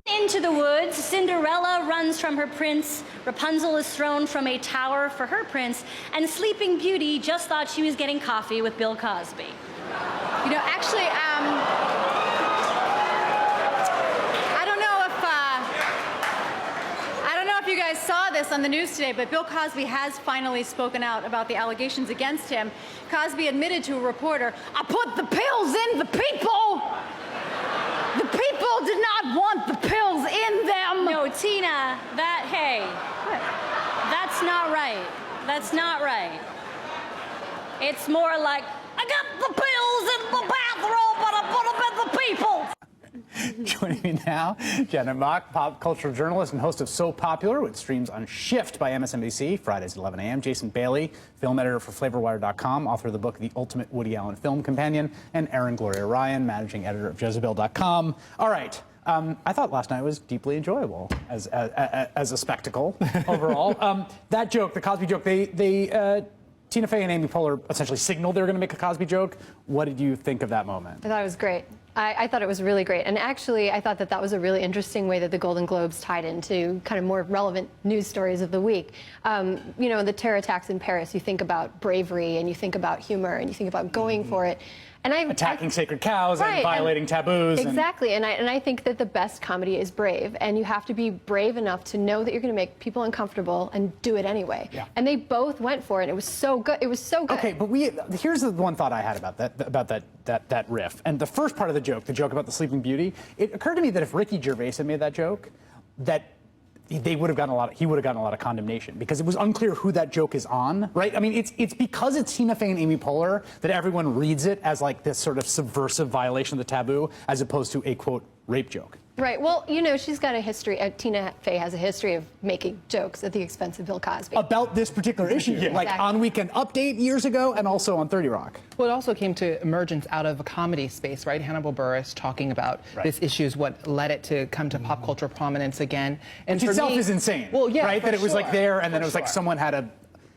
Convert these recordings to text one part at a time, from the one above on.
Into the woods, Cinderella runs from her prince, Rapunzel is thrown from a tower for her prince, and Sleeping Beauty just thought she was getting coffee with Bill Cosby. You know, actually, I don't know if you guys saw this on the news today, but Bill Cosby has finally spoken out about the allegations against him. Cosby admitted to a reporter, "I put the pills in the people. The people did not want the pills in them." No, Tina, hey, that's not right. That's not right. It's more like, I got the pills in the bathroom, but I put them in the people. Joining me now, Janet Mock, pop culture journalist and host of So Popular, which streams on Shift by MSNBC, Fridays at 11 a.m. Jason Bailey, film editor for FlavorWire.com, author of the book The Ultimate Woody Allen Film Companion, and Erin Gloria Ryan, managing editor of Jezebel.com. All right. I thought last night was deeply enjoyable as a spectacle overall. That joke, the Cosby joke, Tina Fey and Amy Poehler essentially signaled they were going to make a Cosby joke. What did you think of that moment? I thought it was great. I thought it was really great. And actually, I thought that was a really interesting way that the Golden Globes tied into kind of more relevant news stories of the week. You know, the terror attacks in Paris, you think about bravery and you think about humor and you think about going for it. And attacking sacred cows and violating taboos. Exactly, and I think that the best comedy is brave, and you have to be brave enough to know that you're going to make people uncomfortable and do it anyway. Yeah. And they both went for it. And it was so good. It was so good. Okay, but here's the one thought I had about that riff. And the first part of the joke about the Sleeping Beauty, it occurred to me that if Ricky Gervais had made that joke, that he would have gotten a lot of condemnation because it was unclear who that joke is on, right? I mean, it's because it's Tina Fey and Amy Poehler that everyone reads it as like this sort of subversive violation of the taboo, as opposed to a quote rape joke. Right. Well, you know, she's got a history. Tina Fey has a history of making jokes at the expense of Bill Cosby. About this particular issue, like exactly. On Weekend Update years ago and also on 30 Rock. Well, it also came to emergence out of a comedy space, right? Hannibal Buress talking about this issue is what led it to come to pop culture prominence again. And which itself is insane. Well, yeah, right? That it was like there and then it was like someone had a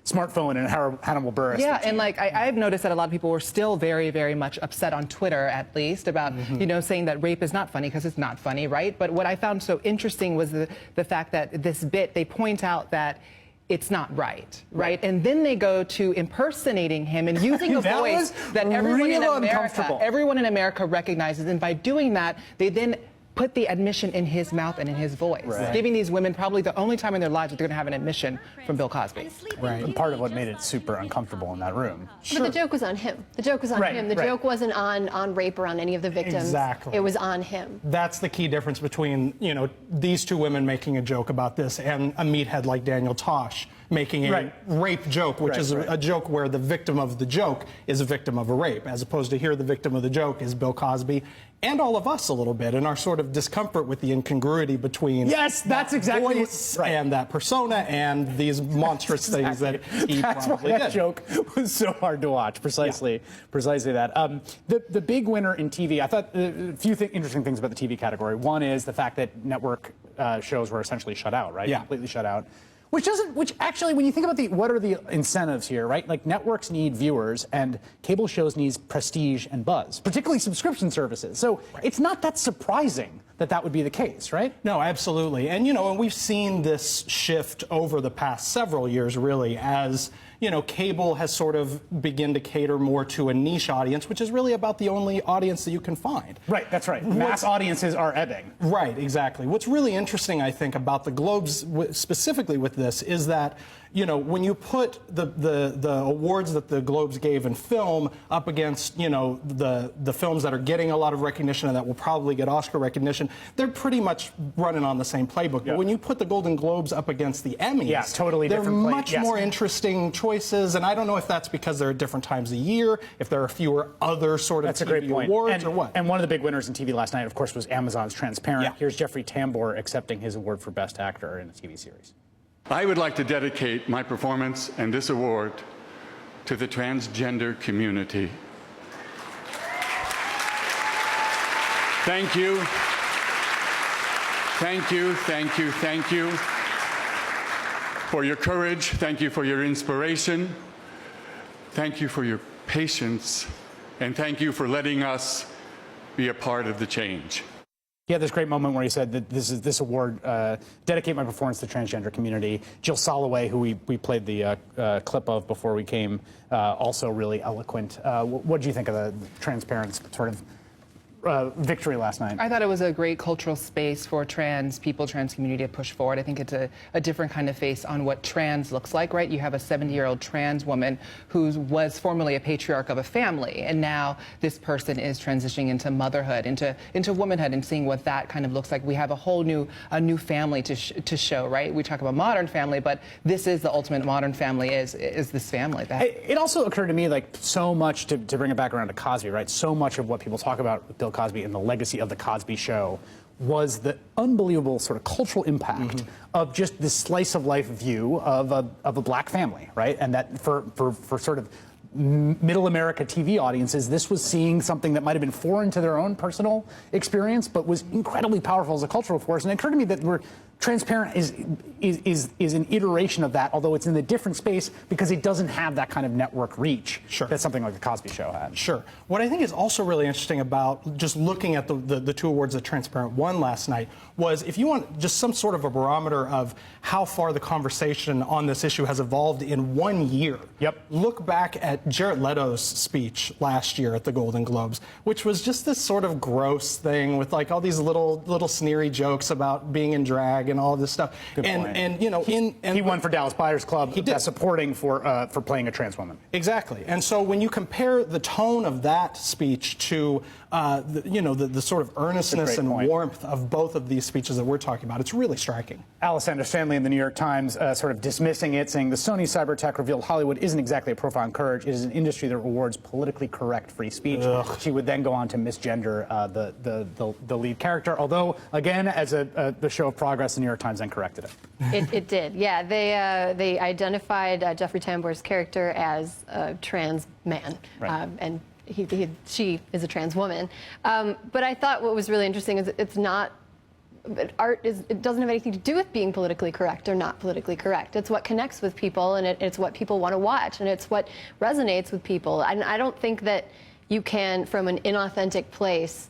smartphone and Hannibal Buress. Yeah, and like I've noticed that a lot of people were still very, very much upset on Twitter, at least, about you know, saying that rape is not funny because it's not funny, right? But what I found so interesting was the fact that this bit, they point out that it's not right? And then they go to impersonating him and using a voice that everyone in America recognizes, and by doing that, they then put the admission in his mouth and in his voice, giving these women probably the only time in their lives that they're going to have an admission from Bill Cosby. Right. And part of what made it super uncomfortable in that room. But the joke was on him. The joke was on him. The joke wasn't on rape or on any of the victims. Exactly. It was on him. That's the key difference between, you know, these two women making a joke about this and a meathead like Daniel Tosh making a rape joke, which is a joke where the victim of the joke is a victim of a rape, as opposed to here the victim of the joke is Bill Cosby and all of us a little bit, and our sort of discomfort with the incongruity between that's exactly voice and that persona and these monstrous things that he probably did. That joke was so hard to watch. Precisely that. The big winner in TV, I thought a few interesting things about the TV category. One is the fact that network shows were essentially shut out, right? Yeah. Completely shut out. Which actually, when you think about what are the incentives here, right? Like networks need viewers and cable shows need prestige and buzz, particularly subscription services. So it's not that surprising that would be the case, right? No, absolutely. And, you know, and we've seen this shift over the past several years, really, as, you know, cable has sort of begun to cater more to a niche audience, which is really about the only audience that you can find. Right, that's right. Mass audiences are ebbing. Right, exactly. What's really interesting, I think, about the Globes, specifically with this, is that, you know, when you put the awards that the Globes gave in film up against, you know, the films that are getting a lot of recognition and that will probably get Oscar recognition, they're pretty much running on the same playbook. But when you put the Golden Globes up against the Emmys, totally they're different much more interesting choices. And I don't know if that's because they're at different times of year, if there are fewer other sort of TV awards or what. And one of the big winners in TV last night, of course, was Amazon's Transparent. Here's Jeffrey Tambor accepting his award for Best Actor in a TV series. I would like to dedicate my performance and this award to the transgender community. Thank you. Thank you, thank you, thank you for your courage. Thank you for your inspiration. Thank you for your patience. And thank you for letting us be a part of the change. He had this great moment where he said that this award dedicate my performance to the transgender community. Jill Soloway, who we played the clip of before we came, also really eloquent. What did you think of the transparent sort of victory last night? I thought it was a great cultural space for trans people, trans community to push forward. I think it's a different kind of face on what trans looks like, right? You have a 70-year-old trans woman who was formerly a patriarch of a family, and now this person is transitioning into motherhood, into womanhood, and seeing what that kind of looks like. We have a whole new family to show, right? We talk about modern family, but this is the ultimate modern family, is this family. It also occurred to me, like, so much, to bring it back around to Cosby, right? So much of what people talk about with Bill Cosby and the legacy of the Cosby Show was the unbelievable sort of cultural impact of just this slice of life view of a black family, right? And that for sort of middle America TV audiences, this was seeing something that might have been foreign to their own personal experience, but was incredibly powerful as a cultural force. And it occurred to me that Transparent is an iteration of that, although it's in a different space because it doesn't have that kind of network reach that something like the Cosby Show had. Sure. What I think is also really interesting about just looking at the two awards that Transparent won last night was, if you want just some sort of a barometer of how far the conversation on this issue has evolved in 1 year. Yep. Look back at Jared Leto's speech last year at the Golden Globes, which was just this sort of gross thing with like all these little sneery jokes about being in drag and all of this stuff. And you know, he won for Dallas Buyers Club. He did. Supporting for playing a trans woman. Exactly. And so when you compare the tone of that speech to the sort of earnestness and warmth of both of these speeches that we're talking about, it's really striking. Alessandra Stanley in the New York Times sort of dismissing it, saying the Sony cyber tech revealed Hollywood isn't exactly a profile in courage. It is an industry that rewards politically correct free speech. Ugh. She would then go on to misgender the lead character, although, again, as the show of progress, the New York Times then corrected it. It did, yeah. They identified Jeffrey Tambor's character as a trans man, right. And she is a trans woman. But I thought what was really interesting is it's not. It doesn't have anything to do with being politically correct or not politically correct. It's what connects with people, and it's what people want to watch, and it's what resonates with people. And I don't think that you can, from an inauthentic place,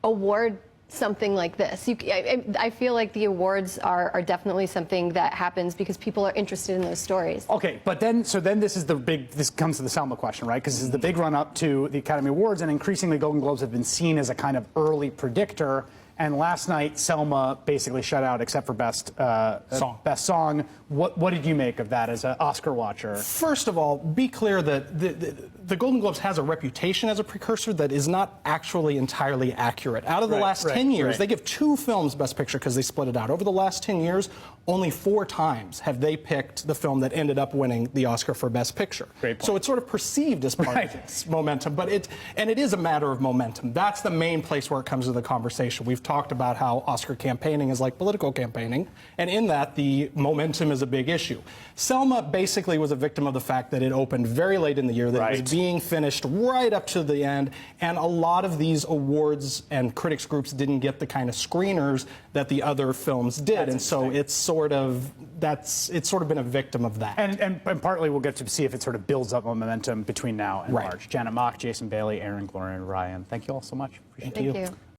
award something like this. I feel like the awards are definitely something that happens because people are interested in those stories. Okay, but then this comes to the Selma question, right? Because this is the big run up to the Academy Awards, and increasingly Golden Globes have been seen as a kind of early predictor. And last night, Selma basically shut out, except for best song. What did you make of that as an Oscar watcher? First of all, be clear that the Golden Globes has a reputation as a precursor that is not actually entirely accurate. Out of the last 10 years, they give 2 films Best Picture because they split it out. Over the last 10 years, only 4 times have they picked the film that ended up winning the Oscar for Best Picture. Great point. So it's sort of perceived as part of its momentum, but it is a matter of momentum. That's the main place where it comes to the conversation. We've talked about how Oscar campaigning is like political campaigning, and in that, the momentum is a big issue. Selma basically was a victim of the fact that it opened very late in the year, that it was being finished right up to the end, and a lot of these awards and critics groups didn't get the kind of screeners that the other films did, and so it's sort of been a victim of that. And partly we'll get to see if it sort of builds up momentum between now and March. Janet Mock, Jason Bailey, Erin, Gloria, and Ryan, thank you all so much. Appreciate Thank you.